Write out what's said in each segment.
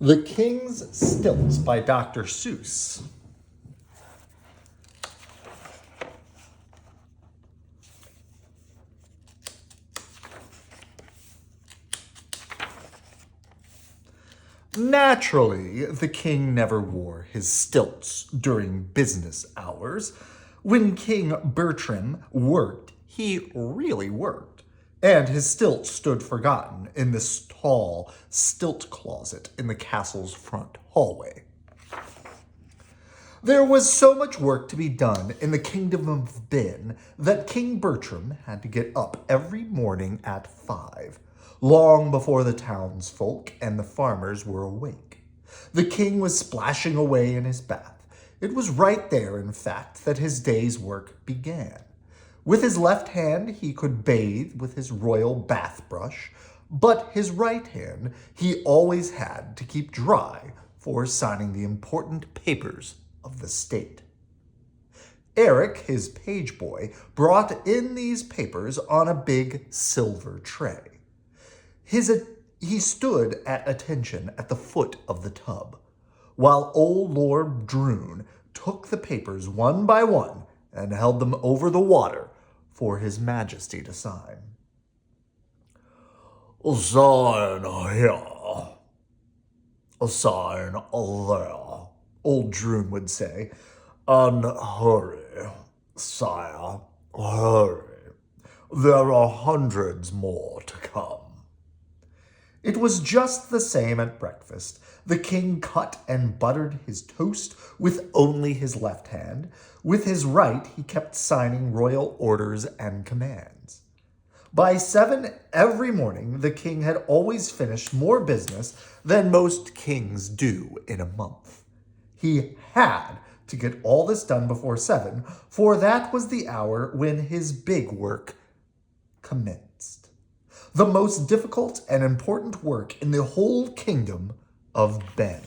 The King's Stilts by Dr. Seuss. Naturally, the king never wore his stilts during business hours. When King Bertram worked, he really worked, and his stilts stood forgotten in this tall stilt closet in the castle's front hallway. There was so much work to be done in the kingdom of Ben that King Bertram had to get up every morning at 5, long before the townsfolk and the farmers were awake. The king was splashing away in his bath. It was right there, in fact, that his day's work began. With his left hand, he could bathe with his royal bath brush, but his right hand he always had to keep dry for signing the important papers of the state. Eric, his page boy, brought in these papers on a big silver tray. He stood at attention at the foot of the tub, while old Lord Droon took the papers one by one and held them over the water for his majesty to sign. "Sign here, sign there," old Droon would say, "and hurry, sire, hurry. There are hundreds more to come." It was just the same at breakfast. The king cut and buttered his toast with only his left hand. With his right, he kept signing royal orders and commands. By 7 every morning, the king had always finished more business than most kings do in a month. He had to get all this done before 7, for that was the hour when his big work commenced. The most difficult and important work in the whole kingdom of Ben.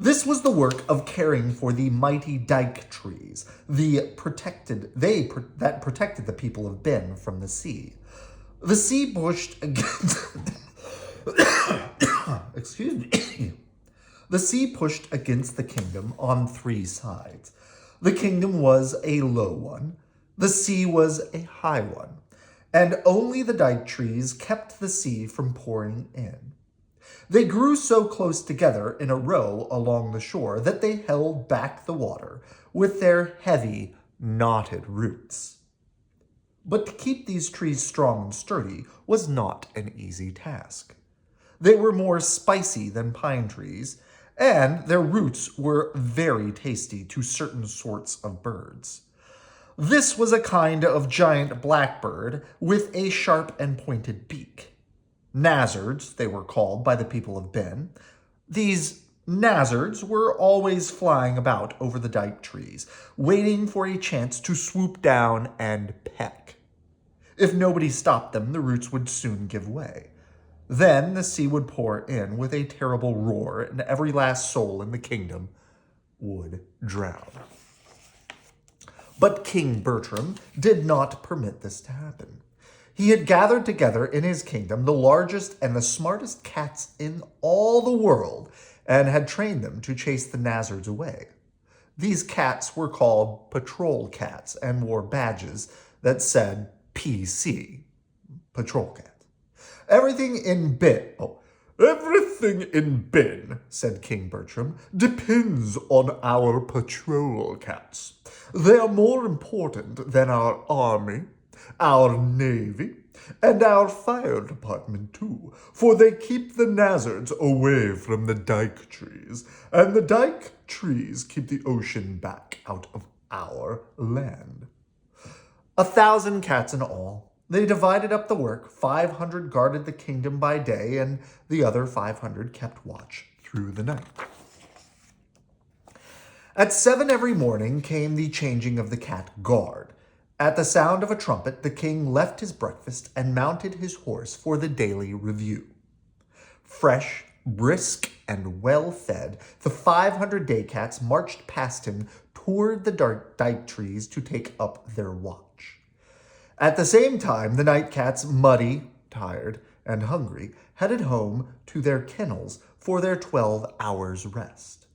This was the work of caring for the mighty dike trees, that protected the people of Ben from the sea. The sea pushed against excuse me. The sea pushed against the kingdom on 3 sides. The kingdom was a low one. The sea was a high one. And only the dike trees kept the sea from pouring in. They grew so close together in a row along the shore that they held back the water with their heavy, knotted roots. But to keep these trees strong and sturdy was not an easy task. They were more spicy than pine trees, and their roots were very tasty to certain sorts of birds. This was a kind of giant blackbird with a sharp and pointed beak. Nazzards, they were called by the people of Ben. These nazzards were always flying about over the dike trees, waiting for a chance to swoop down and peck. If nobody stopped them, the roots would soon give way. Then the sea would pour in with a terrible roar, and every last soul in the kingdom would drown. But King Bertram did not permit this to happen. He had gathered together in his kingdom the largest and the smartest cats in all the world and had trained them to chase the nazzards away. These cats were called patrol cats and wore badges that said PC, patrol cat. Everything in Ben, said King Bertram, depends on our patrol cats. They are more important than our army, our navy, and our fire department too, for they keep the nazzards away from the dike trees, and the dike trees keep the ocean back out of our land. 1,000 cats in all. They divided up the work. 500 guarded the kingdom by day, and the other 500 kept watch through the night. At 7 every morning came the changing of the cat guard. At the sound of a trumpet, the king left his breakfast and mounted his horse for the daily review. Fresh, brisk, and well-fed, the 500 day cats marched past him toward the dark dike trees to take up their watch. At the same time, the night cats, muddy, tired, and hungry, headed home to their kennels for their 12 hours' rest.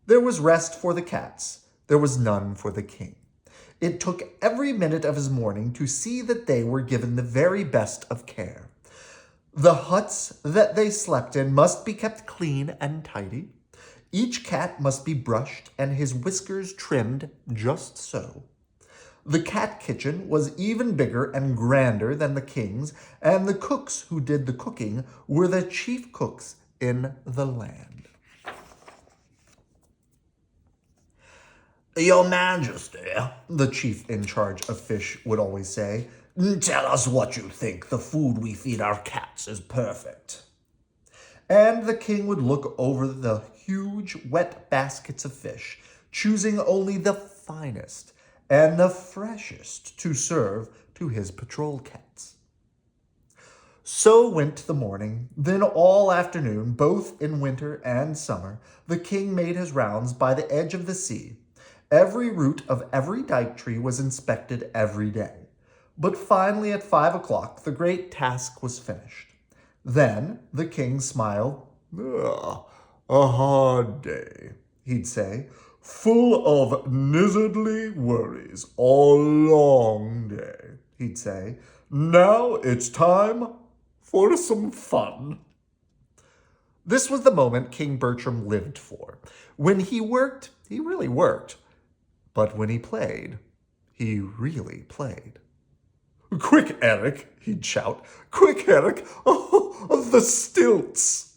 There was rest for the cats. There was none for the king. It took every minute of his morning to see that they were given the very best of care. The huts that they slept in must be kept clean and tidy. Each cat must be brushed and his whiskers trimmed just so. The cat kitchen was even bigger and grander than the king's, and the cooks who did the cooking were the chief cooks in the land. "Your Majesty," the chief in charge of fish would always say, "tell us what you think. The food we feed our cats is perfect." And the king would look over the huge wet baskets of fish, choosing only the finest and the freshest to serve to his patrol cats. So went the morning. Then all afternoon, both in winter and summer, the king made his rounds by the edge of the sea. Every root of every dike tree was inspected every day. But finally at 5 o'clock, the great task was finished. Then the king smiled. "A hard day," he'd say, "full of nizzardly worries. A long day," he'd say. "Now it's time for some fun." This was the moment King Bertram lived for. When he worked, he really worked. But when he played, he really played. "Quick, Eric," he'd shout. "Quick, Eric! Oh, the stilts!"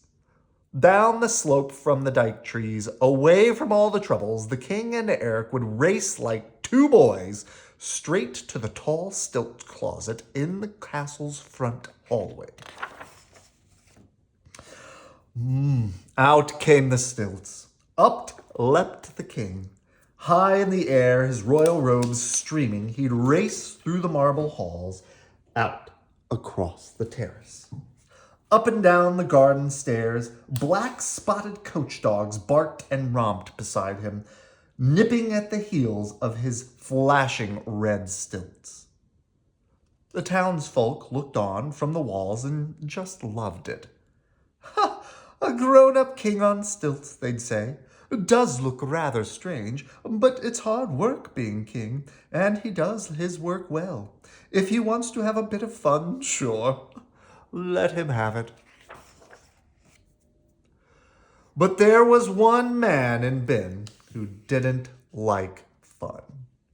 Down the slope from the dike trees, away from all the troubles, the king and Eric would race like two boys straight to the tall stilt closet in the castle's front hallway. Out came the stilts. Up leapt the king. High in the air, his royal robes streaming, he'd race through the marble halls, out across the terrace. Up and down the garden stairs, black spotted coach dogs barked and romped beside him, nipping at the heels of his flashing red stilts. The townsfolk looked on from the walls and just loved it. "Ha! A grown-up king on stilts," they'd say. "Does look rather strange, but it's hard work being king, and he does his work well. If he wants to have a bit of fun, sure, let him have it." But there was one man in Ben who didn't like fun.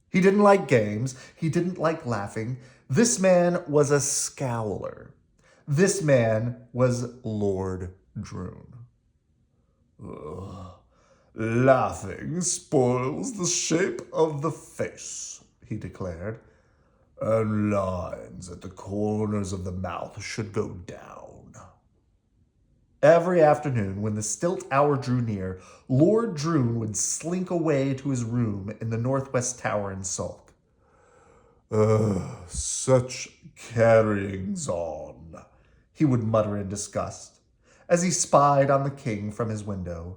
He didn't like games. He didn't like laughing. This man was a scowler. This man was Lord Droon. "Laughing spoils the shape of the face," he declared, "and lines at the corners of the mouth should go down." Every afternoon, when the stilt hour drew near, Lord Droon would slink away to his room in the northwest tower and sulk. Such carryings on," he would mutter in disgust, as he spied on the king from his window.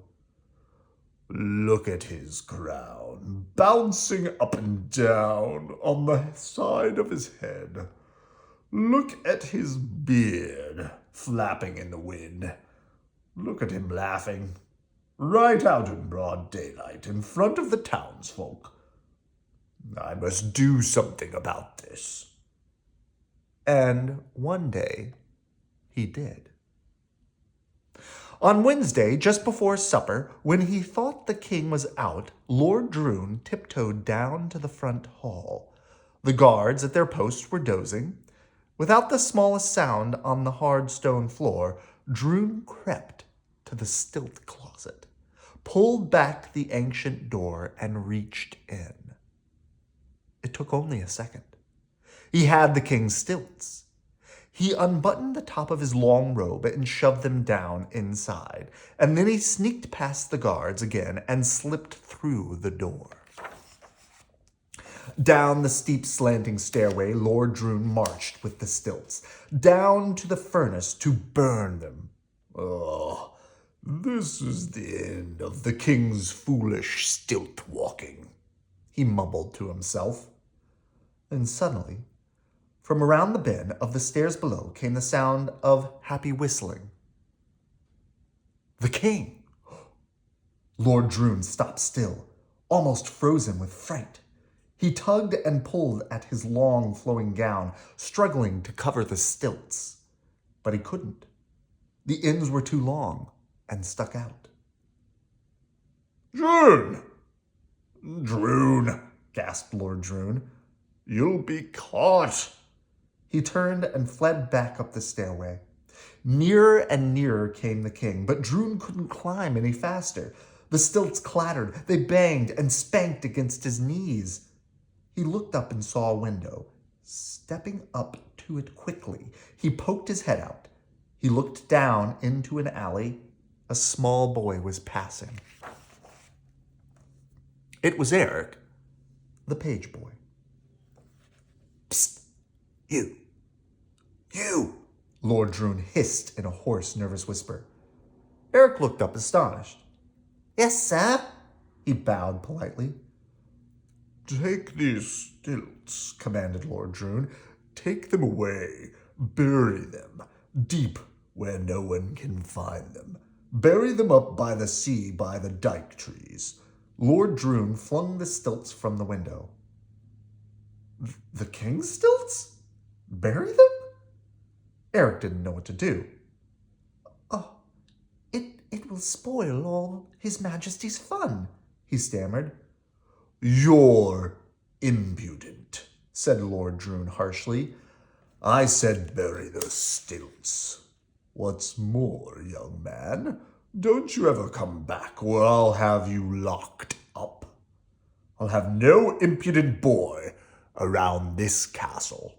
"Look at his crown, bouncing up and down on the side of his head. Look at his beard, flapping in the wind. Look at him laughing, right out in broad daylight, in front of the townsfolk. I must do something about this." And one day, he did. On Wednesday, just before supper, when he thought the king was out, Lord Droon tiptoed down to the front hall. The guards at their posts were dozing. Without the smallest sound on the hard stone floor, Droon crept to the stilt closet, pulled back the ancient door, and reached in. It took only a second. He had the king's stilts. He unbuttoned the top of his long robe and shoved them down inside, and then he sneaked past the guards again and slipped through the door. Down the steep slanting stairway, Lord Droon marched with the stilts, down to the furnace to burn them. This is the end of the king's foolish stilt-walking," he mumbled to himself. And suddenly, From around the bend of the stairs below came the sound of happy whistling. The king! Lord Droon stopped still, almost frozen with fright. He tugged and pulled at his long flowing gown, struggling to cover the stilts. But he couldn't. The ends were too long and stuck out. Droon! Droon, gasped Lord Droon. You'll be caught. He turned and fled back up the stairway. Nearer and nearer came the king, but Droon couldn't climb any faster. The stilts clattered, they banged and spanked against his knees. He looked up and saw a window. Stepping up to it quickly, he poked his head out. He looked down into an alley. A small boy was passing. It was Eric, the page boy. Psst! You! Lord Droon hissed in a hoarse, nervous whisper. Eric looked up astonished. Yes, sir? He bowed politely. Take these stilts, commanded Lord Droon. Take them away. Bury them, deep where no one can find them. Bury them up by the sea by the dike trees. Lord Droon flung the stilts from the window. The king's stilts? Bury them? Eric didn't know what to do. Oh, it will spoil all His Majesty's fun, he stammered. You're impudent, said Lord Droon harshly. I said bury the stilts. What's more, young man, don't you ever come back or I'll have you locked up. I'll have no impudent boy around this castle.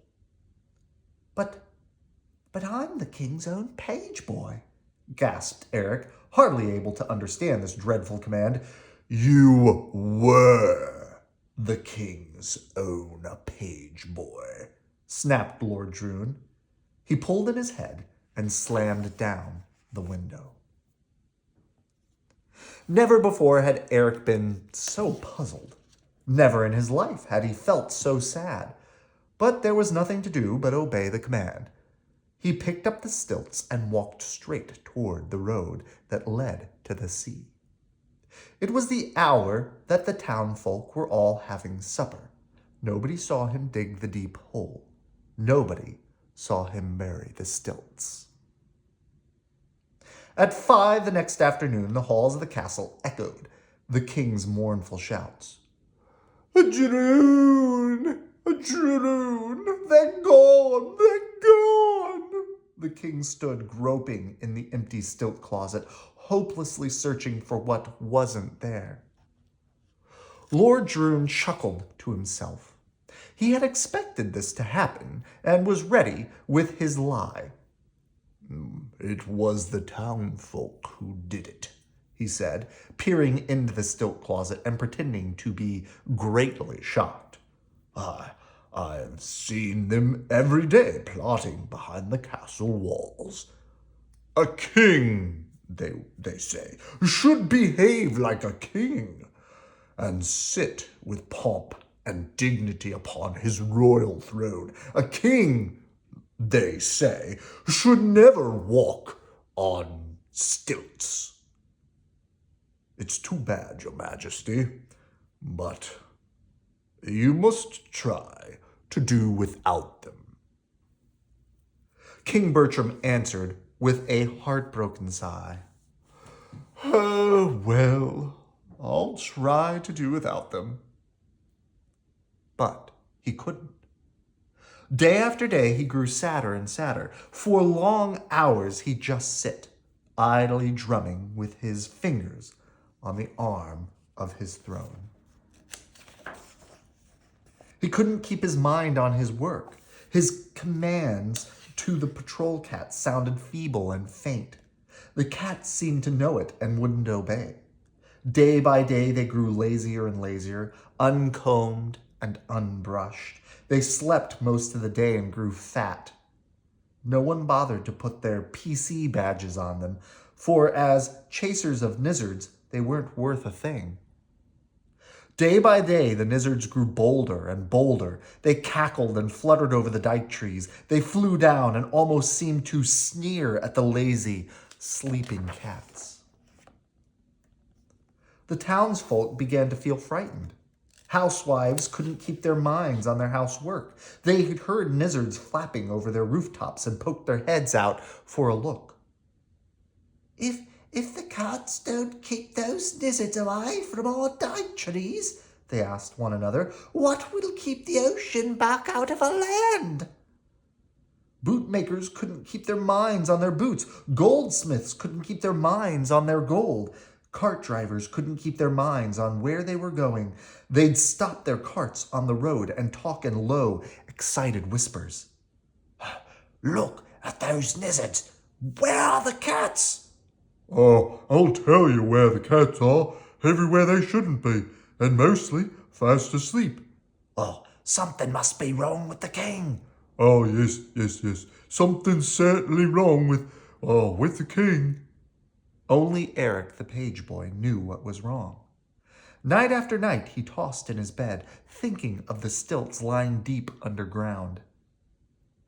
But I'm the king's own page boy, gasped Eric, hardly able to understand this dreadful command. You were the king's own page boy, snapped Lord Droon. He pulled in his head and slammed down the window. Never before had Eric been so puzzled. Never in his life had he felt so sad. But there was nothing to do but obey the command. He picked up the stilts and walked straight toward the road that led to the sea. It was the hour that the townfolk were all having supper. Nobody saw him dig the deep hole. Nobody saw him bury the stilts. At 5 the next afternoon, the halls of the castle echoed the king's mournful shouts. A droon! A droon! They're gone! They're gone! The king stood groping in the empty stilt closet, hopelessly searching for what wasn't there. Lord Droon chuckled to himself. He had expected this to happen and was ready with his lie. It was the townfolk who did it, he said, peering into the stilt closet and pretending to be greatly shocked. I've seen them every day plotting behind the castle walls. A king, they say, should behave like a king and sit with pomp and dignity upon his royal throne. A king, they say, should never walk on stilts. It's too bad, Your Majesty, but you must try to do without them. King Bertram answered with a heartbroken sigh. Oh, well, I'll try to do without them. But he couldn't. Day after day, he grew sadder and sadder. For long hours, he'd just sit, idly drumming with his fingers on the arm of his throne. He couldn't keep his mind on his work. His commands to the patrol cats sounded feeble and faint. The cats seemed to know it and wouldn't obey. Day by day, they grew lazier and lazier, uncombed and unbrushed. They slept most of the day and grew fat. No one bothered to put their PC badges on them, for as chasers of nizzards, they weren't worth a thing. Day by day, the lizards grew bolder and bolder. They cackled and fluttered over the dike trees. They flew down and almost seemed to sneer at the lazy, sleeping cats. The townsfolk began to feel frightened. Housewives couldn't keep their minds on their housework. They had heard lizards flapping over their rooftops and poked their heads out for a look. If the cats don't keep those lizards away from our dike trees, they asked one another, what will keep the ocean back out of our land? Bootmakers couldn't keep their minds on their boots. Goldsmiths couldn't keep their minds on their gold. Cart drivers couldn't keep their minds on where they were going. They'd stop their carts on the road and talk in low, excited whispers. Look at those lizards. Where are the cats? Oh, I'll tell you where the cats are. Everywhere they shouldn't be, and mostly fast asleep. Oh, something must be wrong with the king. Oh, yes. Something's certainly wrong with the king. Only Eric, the page boy, knew what was wrong. Night after night, he tossed in his bed, thinking of the stilts lying deep underground.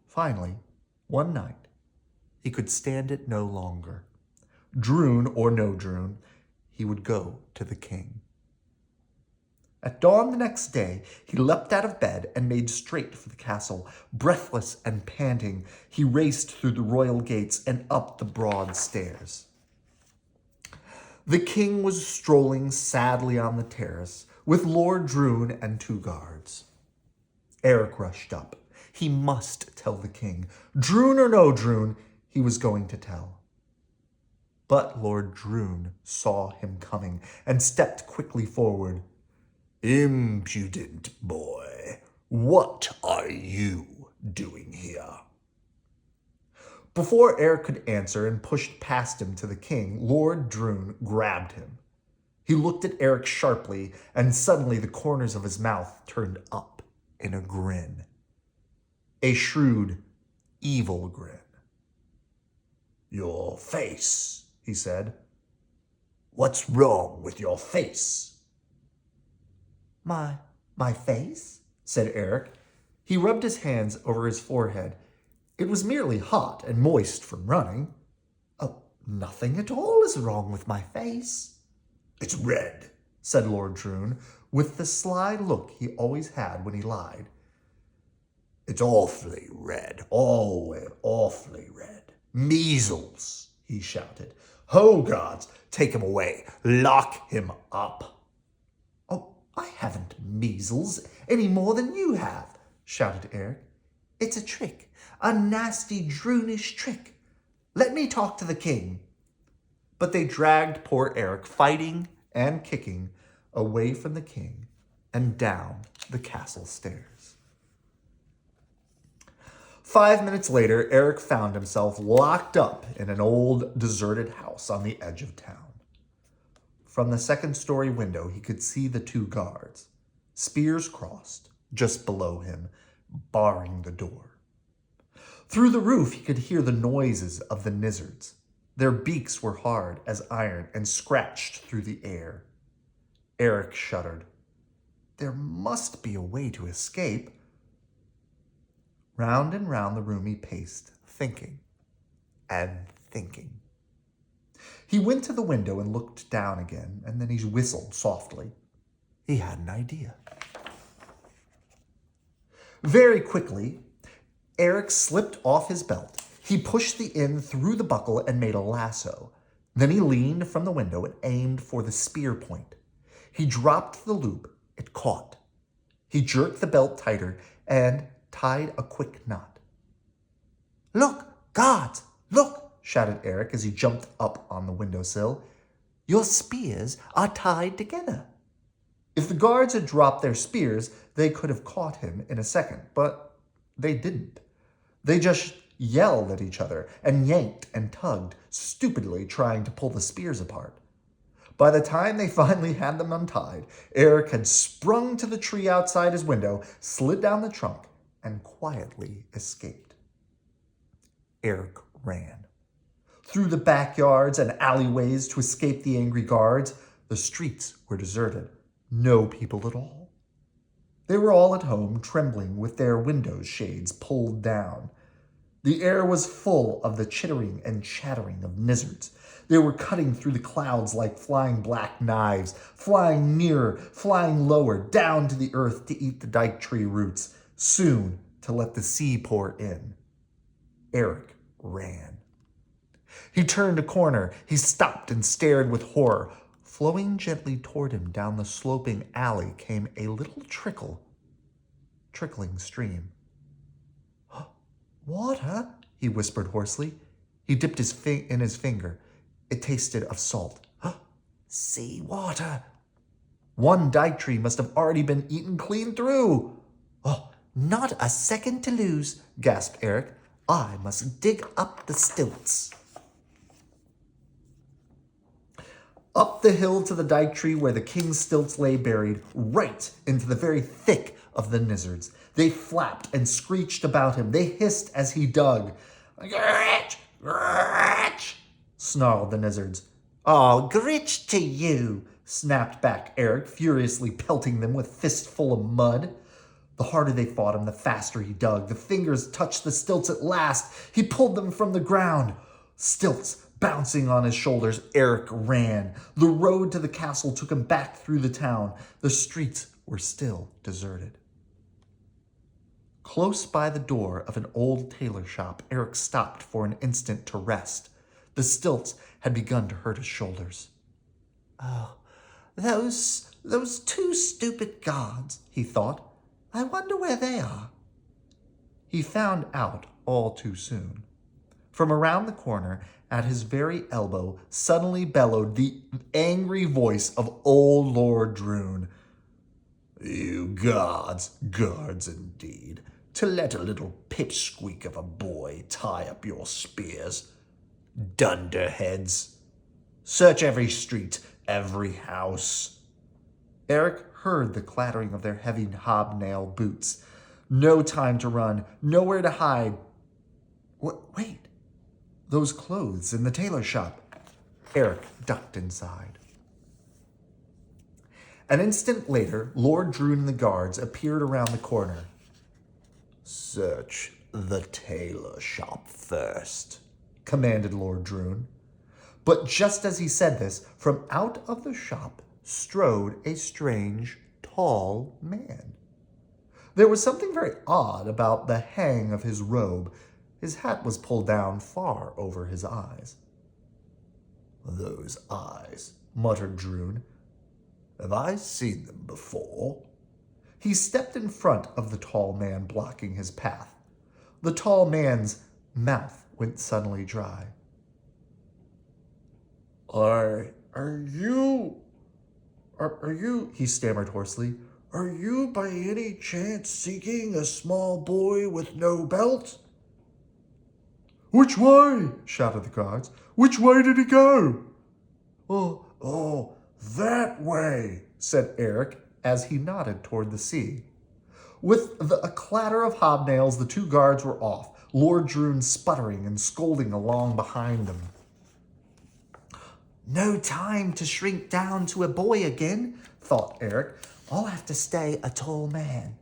Finally, one night, he could stand it no longer. Droon or no droon, he would go to the king. At dawn the next day, he leapt out of bed and made straight for the castle. Breathless and panting, he raced through the royal gates and up the broad stairs. The king was strolling sadly on the terrace with Lord Droon and 2 guards. Eric rushed up. He must tell the king. Droon or no droon, he was going to tell. But Lord Droon saw him coming and stepped quickly forward. Impudent boy, what are you doing here? Before Eric could answer and pushed past him to the king, Lord Droon grabbed him. He looked at Eric sharply, and suddenly the corners of his mouth turned up in a grin. A shrewd, evil grin. Your face, he said. What's wrong with your face? My face? Said Eric. He rubbed his hands over his forehead. It was merely hot and moist from running. Oh, nothing at all is wrong with my face. It's red, said Lord Droon, with the sly look he always had when he lied. It's awfully red, always awfully red. Measles, he shouted. Ho, guards, take him away. Lock him up. Oh, I haven't measles any more than you have, shouted Eric. It's a trick, a nasty, droonish trick. Let me talk to the king. But they dragged poor Eric, fighting and kicking, away from the king and down the castle stairs. 5 minutes later, Eric found himself locked up in an old, deserted house on the edge of town. From the second-story window, he could see the 2 guards, spears crossed, just below him, barring the door. Through the roof, he could hear the noises of the lizards. Their beaks were hard as iron and scratched through the air. Eric shuddered. There must be a way to escape. Round and round the room he paced, thinking and thinking. He went to the window and looked down again, and then he whistled softly. He had an idea. Very quickly, Eric slipped off his belt. He pushed the end through the buckle and made a lasso. Then he leaned from the window and aimed for the spear point. He dropped the loop. It caught. He jerked the belt tighter and tied a quick knot. Look, guards, look, shouted Eric as he jumped up on the windowsill. Your spears are tied together. If the guards had dropped their spears, they could have caught him in a second, but they didn't. They just yelled at each other and yanked and tugged, stupidly trying to pull the spears apart. By the time they finally had them untied, Eric had sprung to the tree outside his window, slid down the trunk, and quietly escaped. Eric ran. Through the backyards and alleyways to escape the angry guards. The streets were deserted. No people at all. They were all at home, trembling with their window shades pulled down. The air was full of the chittering and chattering of lizards. They were cutting through the clouds like flying black knives, flying nearer, flying lower, down to the earth to eat the dike tree roots, soon to let the sea pour in. Eric ran. He turned a corner. He stopped and stared with horror. Flowing gently toward him down the sloping alley came a little trickling stream. "Water," he whispered hoarsely. He dipped in his finger. It tasted of salt. "Sea water." One dike tree must have already been eaten clean through. "Oh, not a second to lose," gasped Eric. "I must dig up the stilts." Up the hill to the dike tree where the king's stilts lay buried, right into the very thick of the lizards. They flapped and screeched about him. They hissed as he dug. "Gritch! Gritch!" snarled the lizards. "Oh, gritch to you!" snapped back Eric, furiously pelting them with fistful of mud. The harder they fought him, the faster he dug. The fingers touched the stilts at last. He pulled them from the ground. Stilts bouncing on his shoulders, Eric ran. The road to the castle took him back through the town. The streets were still deserted. Close by the door of an old tailor shop, Eric stopped for an instant to rest. The stilts had begun to hurt his shoulders. "Oh, those two stupid guards," he thought. "I wonder where they are." He found out all too soon. From around the corner, at his very elbow, suddenly bellowed the angry voice of old Lord Droon. "You guards indeed, to let a little pipsqueak of a boy tie up your spears. Dunderheads! Search every street, every house." Eric heard the clattering of their heavy hobnail boots. No time to run, nowhere to hide. Wait. Those clothes in the tailor shop. Eric ducked inside. An instant later, Lord Droon and the guards appeared around the corner. "Search the tailor shop first," commanded Lord Droon. But just as he said this, from out of the shop strode a strange, tall man. There was something very odd about the hang of his robe. His hat was pulled down far over his eyes. "Those eyes," muttered Droon. "Have I seen them before?" He stepped in front of the tall man blocking his path. The tall man's mouth went suddenly dry. Are you, he stammered hoarsely, "are you by any chance seeking a small boy with no belt?" "Which way?" shouted the guards. "Which way did he go?" Oh, that way," said Eric as he nodded toward the sea. With a clatter of hobnails, the two guards were off, Lord Droon sputtering and scolding along behind them. "No time to shrink down to a boy again," thought Eric. "I'll have to stay a tall man."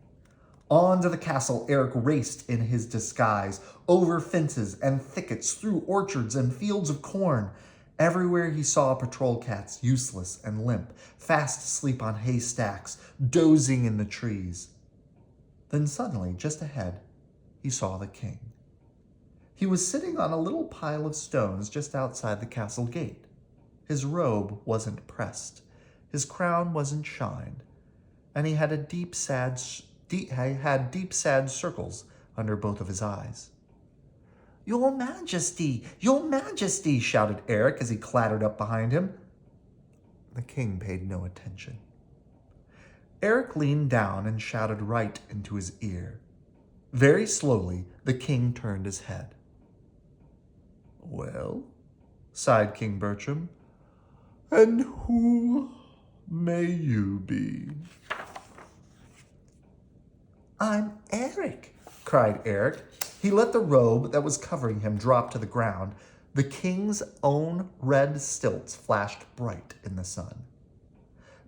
On to the castle Eric raced in his disguise, over fences and thickets, through orchards and fields of corn. Everywhere he saw patrol cats, useless and limp, fast asleep on haystacks, dozing in the trees. Then suddenly, just ahead, he saw the king. He was sitting on a little pile of stones just outside the castle gate. His robe wasn't pressed, his crown wasn't shined, and he had deep sad circles under both of his eyes. Your Majesty, shouted Eric as he clattered up behind him. The king paid no attention. Eric leaned down and shouted right into his ear. Very slowly, the king turned his head. Well, sighed King Bertram, and who may you be? I'm Eric, cried Eric. He let the robe that was covering him drop to the ground. The king's own red stilts flashed bright in the sun.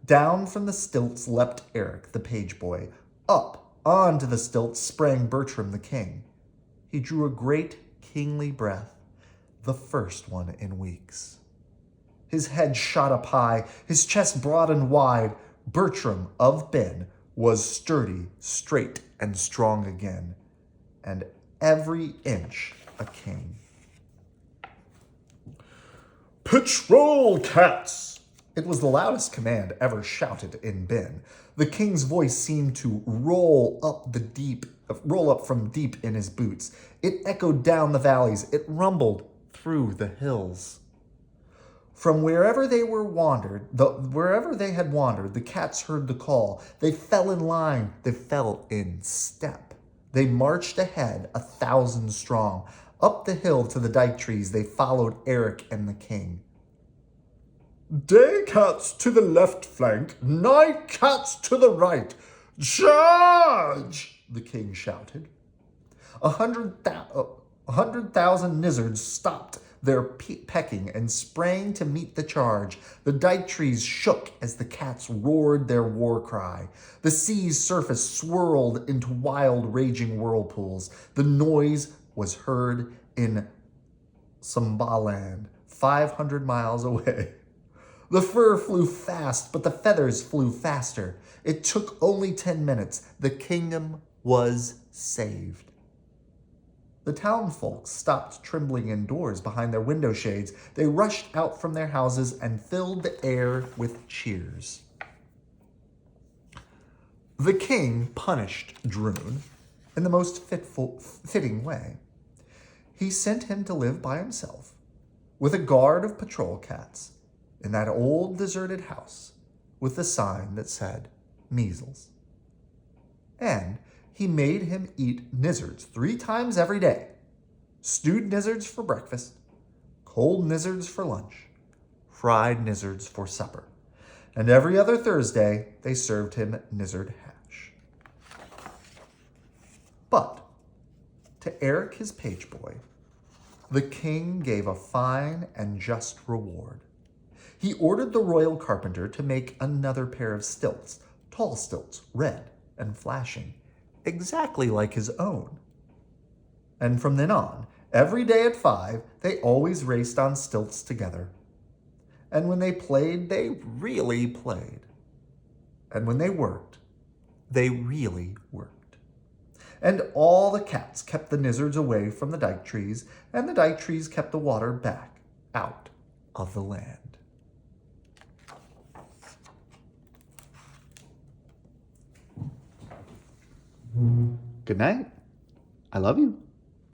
Down from the stilts leapt Eric, the page boy. Up onto the stilts sprang Bertram, the king. He drew a great kingly breath, the first one in weeks. His head shot up high, his chest broad and wide. Bertram of Ben was sturdy, straight, and strong again, and every inch a king. Patrol cats! It was the loudest command ever shouted in Ben. The king's voice seemed to roll up from deep in his boots. It echoed down the valleys. It rumbled through the hills. From wherever they had wandered, the cats heard the call. They fell in line. They fell in step. They marched ahead, 1,000 strong. Up the hill to the dike trees, they followed Eric and the king. Day cats to the left flank, night cats to the right. Charge! The king shouted. 100,000 nizzards stopped their pecking and sprang to meet the charge. The dike trees shook as the cats roared their war cry. The sea's surface swirled into wild, raging whirlpools. The noise was heard in Sombaland, 500 miles away. The fur flew fast, but the feathers flew faster. It took only 10 minutes. The kingdom was saved. The townfolk stopped trembling indoors behind their window shades. They rushed out from their houses and filled the air with cheers. The king punished Droon in the most fitting way. He sent him to live by himself with a guard of patrol cats in that old deserted house with the sign that said measles. And he made him eat nizzards 3 times every day. Stewed nizzards for breakfast, cold nizzards for lunch, fried nizzards for supper. And every other Thursday, they served him nizzard hash. But to Eric, his page boy, the king gave a fine and just reward. He ordered the royal carpenter to make another pair of stilts, tall stilts, red and flashing, exactly like his own. And from then on, every day at 5, they always raced on stilts together. And when they played, they really played. And when they worked, they really worked. And all the cats kept the nizzards away from the dike trees, and the dike trees kept the water back out of the land. Good night. I love you.